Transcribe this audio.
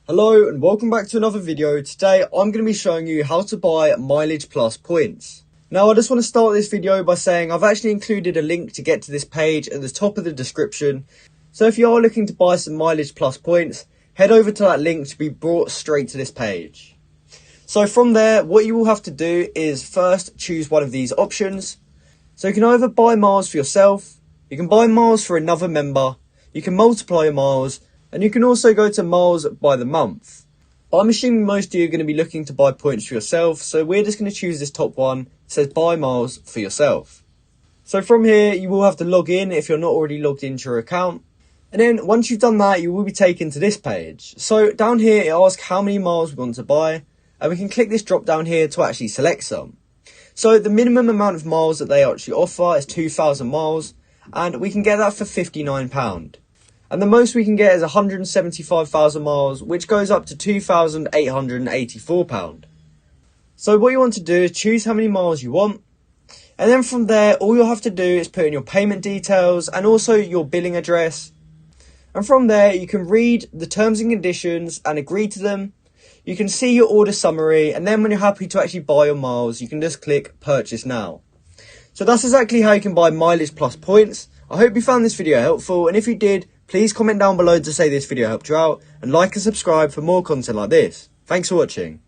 Hello and welcome back to another video. Today I'm going to be showing you how to buy MileagePlus points. Now I just want to start this video by saying I've actually included a link to get to this page at the top of the description. So if you are looking to buy some MileagePlus points, head over to that link to be brought straight to this page. So from there, what you will have to do is first choose one of these options. So you can either buy miles for yourself, you can buy miles for another member, you can multiply your miles, and you can also go to miles by the month. But I'm assuming most of you are going to be looking to buy points for yourself, so we're just going to choose this top one. It says buy miles for yourself. So from here, you will have to log in if you're not already logged into your account. And then once you've done that, you will be taken to this page. So down here, it asks how many miles we want to buy, and we can click this drop down here to actually select some. So the minimum amount of miles that they actually offer is 2,000 miles, and we can get that for £59. And the most we can get is 175,000 miles, which goes up to £2,884. So what you want to do is choose how many miles you want. And then from there, all you'll have to do is put in your payment details and also your billing address. And from there, you can read the terms and conditions and agree to them. You can see your order summary. And then when you're happy to actually buy your miles, you can just click purchase now. So that's exactly how you can buy MileagePlus points. I hope you found this video helpful. And if you did, please comment down below to say this video helped you out, and like and subscribe for more content like this. Thanks for watching.